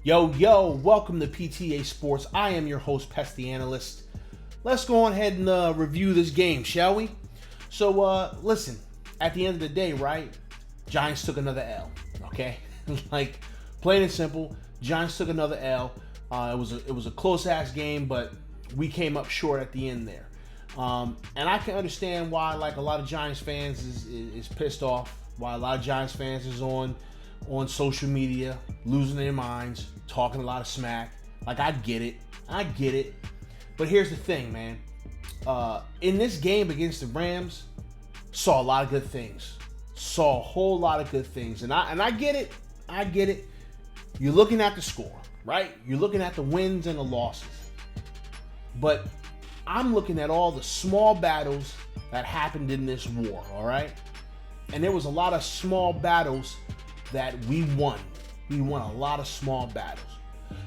Yo, welcome to PTA Sports. I am your host, Pest the Analyst. Let's go on ahead and review this game, shall we? So, listen, at the end of the day, right, Giants took another L, okay? Like, plain and simple, Giants took another L. It was a close-ass game, but we came up short at the end there. And I can understand why, like, a lot of Giants fans is pissed off, why a lot of Giants fans is on social media, losing their minds, talking a lot of smack. Like, I get it. But here's the thing, man. In this game against the Rams, saw a lot of good things. Saw a whole lot of good things. And I get it. You're looking at the score, right? You're looking at the wins and the losses. But I'm looking at all the small battles that happened in this war, all right? And there was a lot of small battles that we won. We won a lot of small battles.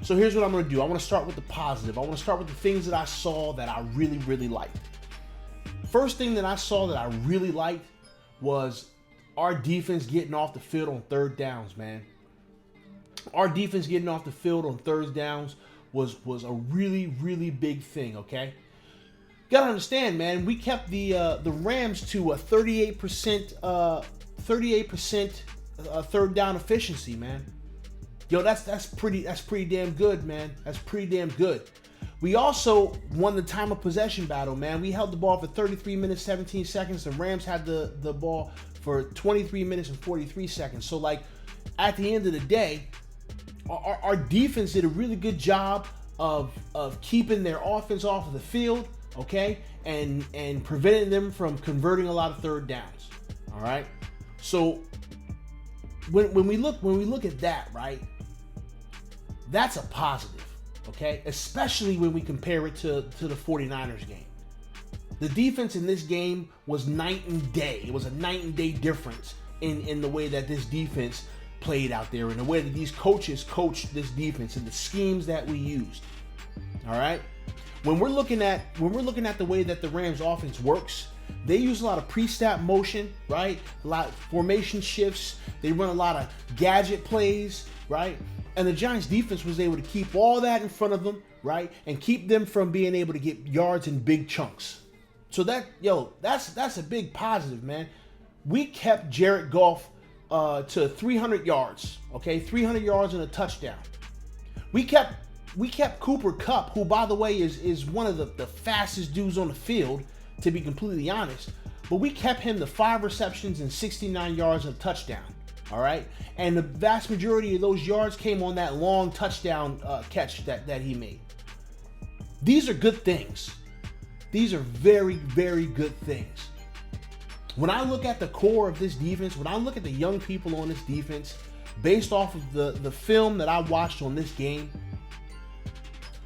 So here's what I'm going to do. I want to start with the positive. I want to start with the things that I saw that I really, really liked. First thing that I saw that I really liked was our defense getting off the field on third downs, man. Our defense getting off the field on third downs was a really, really big thing, okay? Gotta understand, man, we kept the Rams to a 38% third down efficiency, man. Yo, that's pretty damn good, man. That's pretty damn good. We also won the time of possession battle, man. We held the ball for 33 minutes, 17 seconds. The Rams had the ball for 23 minutes and 43 seconds. So, like, at the end of the day, our defense did a really good job of keeping their offense off of the field, okay, and preventing them from converting a lot of third downs. All right. So when we look at that, right, that's a positive, okay? Especially when we compare it to the 49ers game. The defense in this game was night and day. It was a night and day difference in the way that this defense played out there, and the way that these coaches coached this defense and the schemes that we used. All right? When we're looking at the way that the Rams offense works, they use a lot of pre-snap motion, right? A lot of formation shifts. They run a lot of gadget plays, right? And the Giants defense was able to keep all that in front of them, right? And keep them from being able to get yards in big chunks. So that's a big positive, man. We kept Jared Goff to 300 yards, okay? 300 yards and a touchdown. We kept Cooper Kupp, who, by the way, is one of the fastest dudes on the field, to be completely honest. But we kept him to 5 receptions and 69 yards and a touchdown. All right? And the vast majority of those yards came on that long touchdown catch that he made. These are good things. These are very, very good things. When I look at the core of this defense, when I look at the young people on this defense, based off of the film that I watched on this game,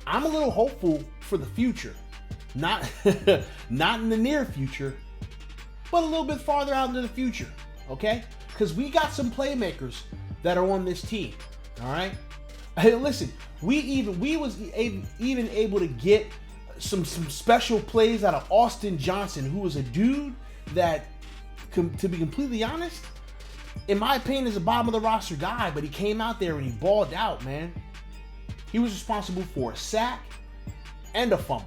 I'm a little hopeful for the future. Not in the near future, but a little bit farther out into the future, okay? Because we got some playmakers that are on this team, all right? Hey, listen, we was even able to get some special plays out of Austin Johnson, who was a dude that, to be completely honest, in my opinion, is a bottom of the roster guy, but he came out there and he balled out, man. He was responsible for a sack and a fumble.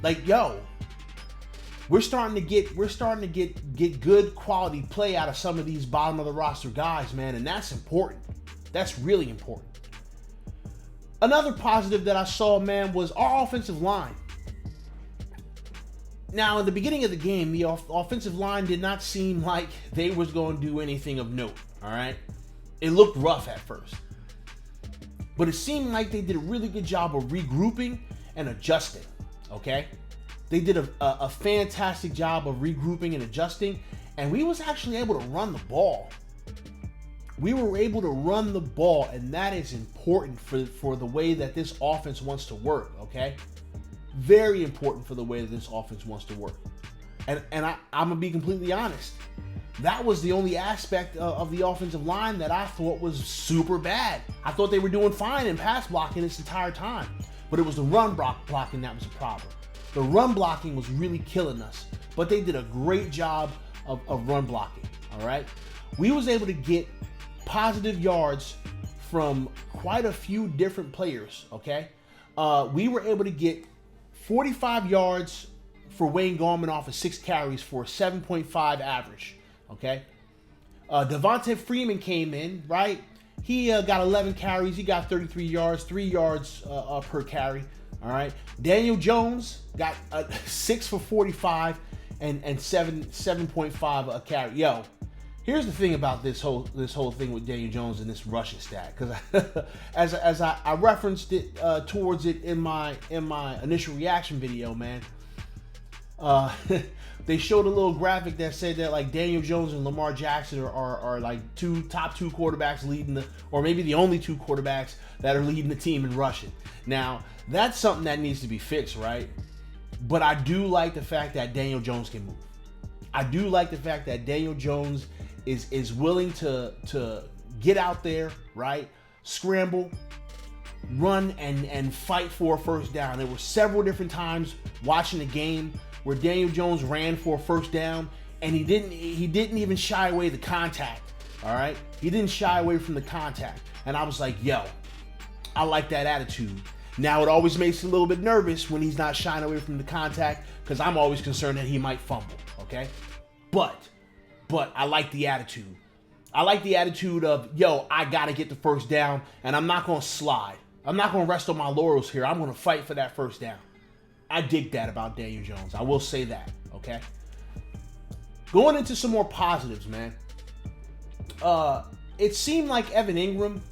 Like, yo, we're starting to get good quality play out of some of these bottom of the roster guys, man, and that's important. That's really important. Another positive that I saw, man, was our offensive line. Now, in the beginning of the game, the offensive line did not seem like they was going to do anything of note, all right? It looked rough at first. But it seemed like they did a really good job of regrouping and adjusting, okay? They did a fantastic job of regrouping and adjusting, and we was actually able to run the ball. We were able to run the ball, and that is important for the way that this offense wants to work, okay? Very important for the way that this offense wants to work. And I'm going to be completely honest. That was the only aspect of the offensive line that I thought was super bad. I thought they were doing fine in pass blocking this entire time. But it was the run blocking that was a problem. The run blocking was really killing us. But they did a great job of run blocking, all right? We was able to get positive yards from quite a few different players, okay? We were able to get 45 yards for Wayne Gallman off of 6 carries for a 7.5 average, okay? Devontae Freeman came in, right? He got 11 carries. He got 33 yards, 3 yards per carry, all right? Daniel Jones got 6 for 45 and 7.5 a carry. Yo, here's the thing about this whole thing with Daniel Jones and this rushing stat, because as I referenced it towards it in my initial reaction video, man. They showed a little graphic that said that like Daniel Jones and Lamar Jackson are like top two quarterbacks leading or maybe the only 2 quarterbacks that are leading the team in rushing. Now that's something that needs to be fixed, right? But I do like the fact that Daniel Jones can move. I do like the fact that Daniel Jones is willing to get out there, right? Scramble, run, and fight for a first down. There were several different times watching the game where Daniel Jones ran for a first down and he didn't even shy away the contact. All right, he didn't shy away from the contact, and I was like, yo, I like that attitude. Now it always makes me a little bit nervous when he's not shying away from the contact, because I'm always concerned that he might fumble. Okay, but I like the attitude. I like the attitude of, yo, I gotta get the first down, and I'm not gonna slide. I'm not gonna rest on my laurels here. I'm gonna fight for that first down. I dig that about Daniel Jones. I will say that, okay? Going into some more positives, man. It seemed like Evan Ingram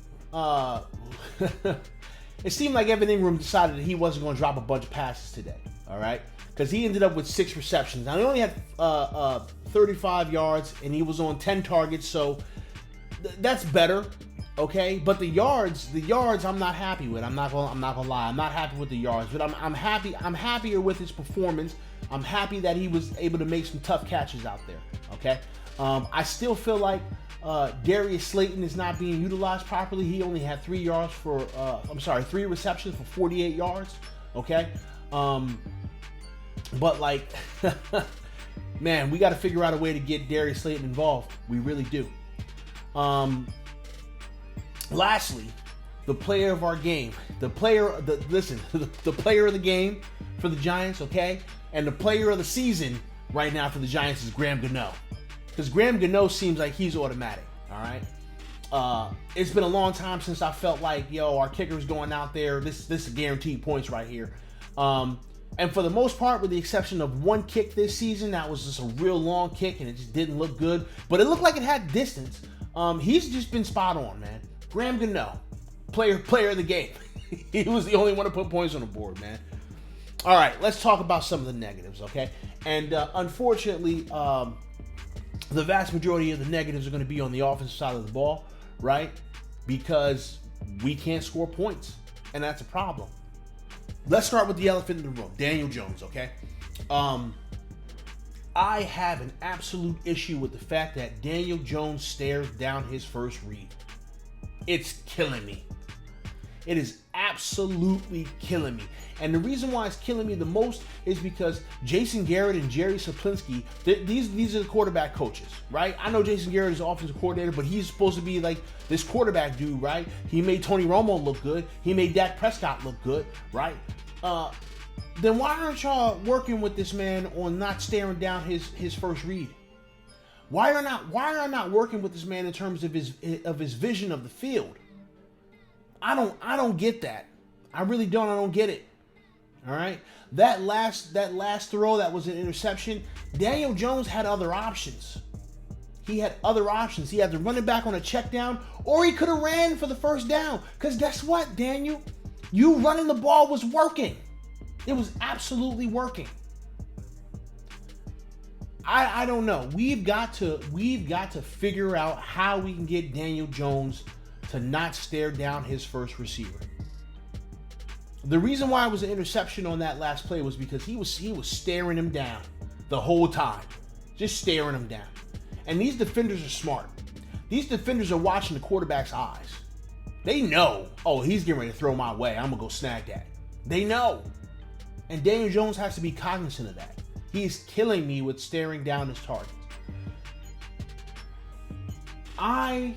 decided that he wasn't going to drop a bunch of passes today, all right? Because he ended up with 6 receptions. Now, he only had 35 yards, and he was on 10 targets, so that's better. Okay, but the yards, I'm not happy with. I'm not gonna lie. I'm not happy with the yards, but I'm happy. I'm happier with his performance. I'm happy that he was able to make some tough catches out there. Okay, I still feel like Darius Slayton is not being utilized properly. He only had 3 receptions for 48 yards. Okay, but like, man, we got to figure out a way to get Darius Slayton involved. We really do. Lastly, the player of our game, the player of the game for the Giants, okay? And the player of the season right now for the Giants is Graham Gano. Because Graham Gano seems like he's automatic, all right? It's been a long time since I felt like, yo, our kicker's going out there. This is guaranteed points right here. And for the most part, with the exception of one kick this season, that was just a real long kick and it just didn't look good. But it looked like it had distance. He's just been spot on, man. Graham Gano, player of the game. He was the only one to put points on the board, man. All right, let's talk about some of the negatives, okay? And unfortunately, the vast majority of the negatives are going to be on the offensive side of the ball, right? Because we can't score points, and that's a problem. Let's start with the elephant in the room, Daniel Jones, okay? I have an absolute issue with the fact that Daniel Jones stares down his first read. It's killing me. It is absolutely killing me. And the reason why it's killing me the most is because Jason Garrett and Jerry Saplinski, these are the quarterback coaches, right? I know Jason Garrett is offensive coordinator, but he's supposed to be like this quarterback dude, right? He made Tony Romo look good. He made Dak Prescott look good, right? Then why aren't y'all working with this man on not staring down his first read? Why are not working with this man in terms of his vision of the field? I don't get that. I really don't. I don't get it. All right. That last throw that was an interception. Daniel Jones had other options. He had other options. He had to run it back on a check down, or he could have ran for the first down. Because guess what, Daniel? You running the ball was working. It was absolutely working. I don't know. We've got to figure out how we can get Daniel Jones to not stare down his first receiver. The reason why it was an interception on that last play was because he was staring him down the whole time. Just staring him down. And these defenders are smart. These defenders are watching the quarterback's eyes. They know, oh, he's getting ready to throw my way. I'm going to go snag that. They know. And Daniel Jones has to be cognizant of that. He is killing me with staring down his targets. I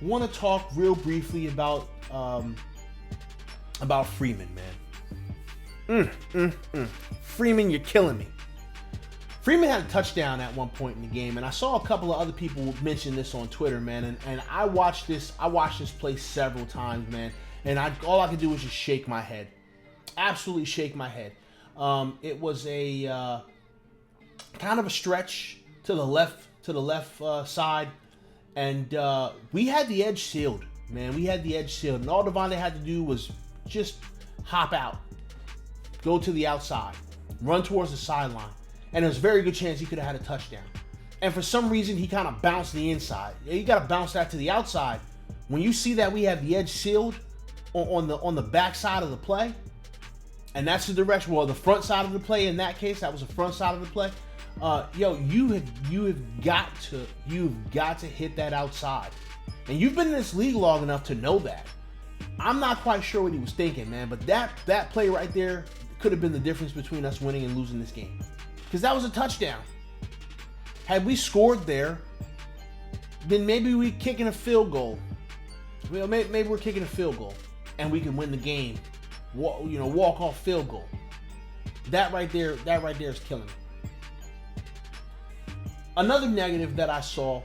want to talk real briefly about Freeman, man. Freeman, you're killing me. Freeman had a touchdown at one point in the game, and I saw a couple of other people mention this on Twitter, man. And I watched this play several times, man. And all I could do was just shake my head, absolutely shake my head. It was a kind of a stretch to the left side, and we had the edge sealed, man. We had the edge sealed, and all Devontae had to do was just hop out, go to the outside, run towards the sideline. And there's a very good chance he could have had a touchdown. And for some reason, he kind of bounced the inside. You got to bounce that to the outside. When you see that we have the edge sealed on the back side of the play, and that's the direction, well, the front side of the play in that case, that was the front side of the play. You've got to hit that outside. And you've been in this league long enough to know that. I'm not quite sure what he was thinking, man, but that play right there could have been the difference between us winning and losing this game. Because that was a touchdown. Had we scored there, then maybe we kicking a field goal. Maybe we're kicking a field goal, and we can win the game. Walk off field goal. That right there is killing me. Another negative that I saw,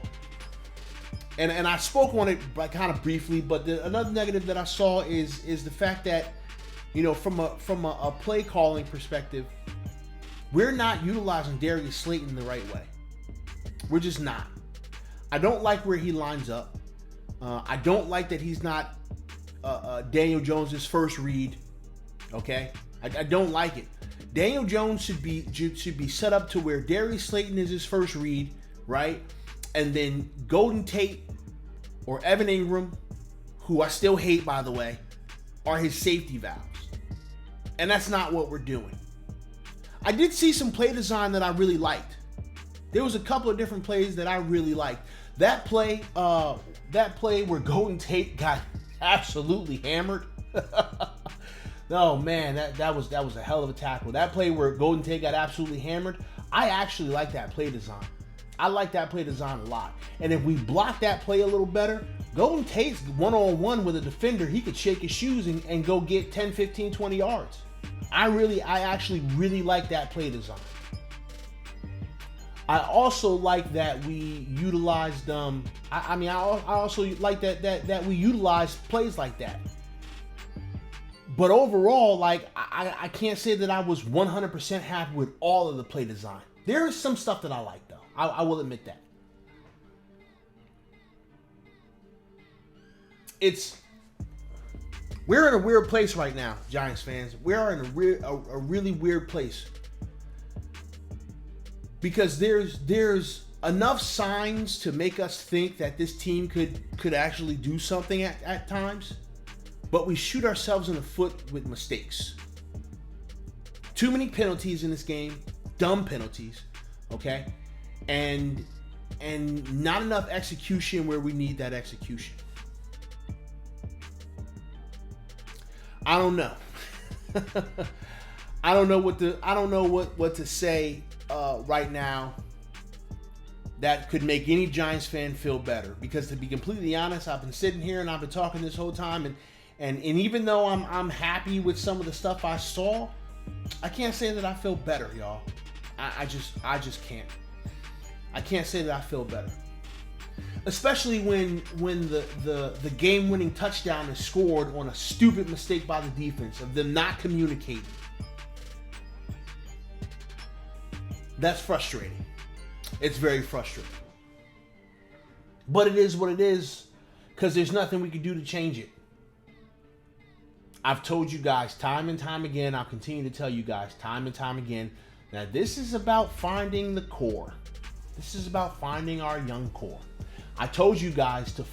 and I spoke on it kind of briefly, but another negative that I saw is the fact that, from a play calling perspective, we're not utilizing Darius Slayton the right way. We're just not. I don't like where he lines up. I don't like that he's not Daniel Jones' first read. Okay, I don't like it. Daniel Jones should be set up to where Darius Slayton is his first read, right? And then Golden Tate or Evan Ingram, who I still hate, by the way, are his safety valves. And that's not what we're doing. I did see some play design that I really liked. There was a couple of different plays that I really liked. That play where Golden Tate got absolutely hammered. Oh man, that was a hell of a tackle. That play where Golden Tate got absolutely hammered, I actually like that play design. I like that play design a lot. And if we block that play a little better, Golden Tate's one-on-one with a defender, he could shake his shoes and go get 10, 15, 20 yards. I actually really like that play design. I also like that we utilized I also like that we utilized plays like that. But overall, I can't say that I was 100% happy with all of the play design. There is some stuff that I like, though. I will admit that. We're in a weird place right now, Giants fans. We're in a really weird place. Because there's enough signs to make us think that this team could actually do something at times, but we shoot ourselves in the foot with mistakes. Too many penalties in this game, dumb penalties, okay? And not enough execution where we need that execution. I don't know. I don't know what to say right now that could make any Giants fan feel better. Because to be completely honest, I've been sitting here and I've been talking this whole time, and even though I'm happy with some of the stuff I saw, I can't say that I feel better, y'all. I just can't. I can't say that I feel better. Especially when the game-winning touchdown is scored on a stupid mistake by the defense of them not communicating. That's frustrating. It's very frustrating. But it is what it is, because there's nothing we can do to change it. I've told you guys time and time again, I'll continue to tell you guys time and time again, that this is about finding the core. This is about finding our young core. I told you guys to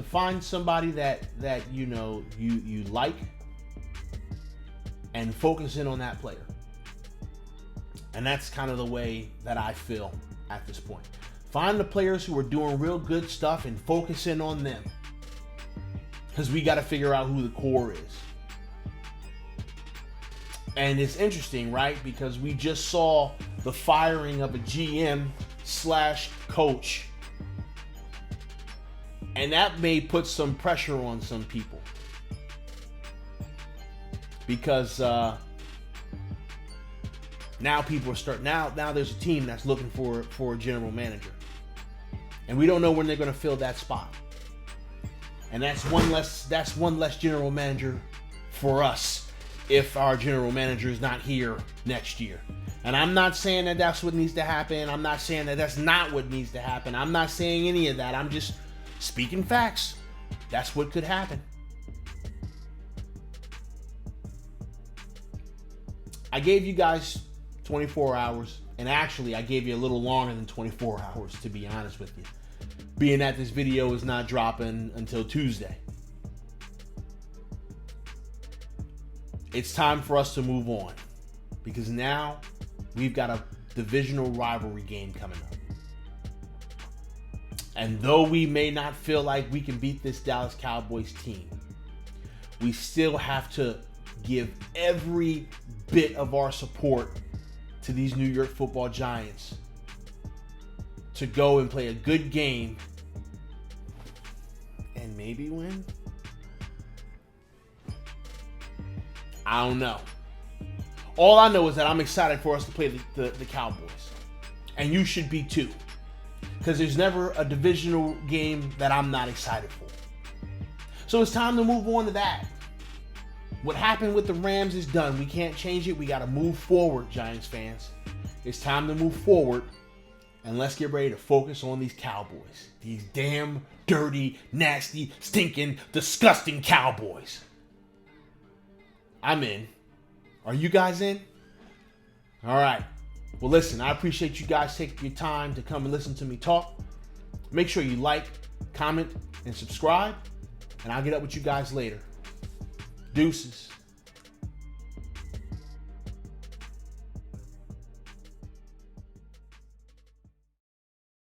find somebody that you like and focus in on that player. And that's kind of the way that I feel at this point. Find the players who are doing real good stuff and focus in on them. Because we got to figure out who the core is. And it's interesting, right? Because we just saw the firing of a GM/coach And that may put some pressure on some people. Because now people are starting. Now there's a team that's looking for a general manager. And we don't know when they're going to fill that spot. And that's one less general manager for us if our general manager is not here next year. And I'm not saying that that's what needs to happen. I'm not saying that that's not what needs to happen. I'm not saying any of that. I'm just speaking facts. That's what could happen. I gave you guys 24 hours. And actually, I gave you a little longer than 24 hours, to be honest with you. Being that this video is not dropping until Tuesday. It's time for us to move on. Because now we've got a divisional rivalry game coming up. And though we may not feel like we can beat this Dallas Cowboys team, we still have to give every bit of our support to these New York Football Giants to go and play a good game and maybe win. I don't know. All I know is that I'm excited for us to play the Cowboys. And you should be too. Because there's never a divisional game that I'm not excited for. So it's time to move on to that. What happened with the Rams is done. We can't change it. We got to move forward, Giants fans. It's time to move forward. And let's get ready to focus on these Cowboys. These damn, dirty, nasty, stinking, disgusting Cowboys. I'm in. Are you guys in? All right. Well, listen, I appreciate you guys taking your time to come and listen to me talk. Make sure you like, comment, and subscribe. And I'll get up with you guys later. Deuces.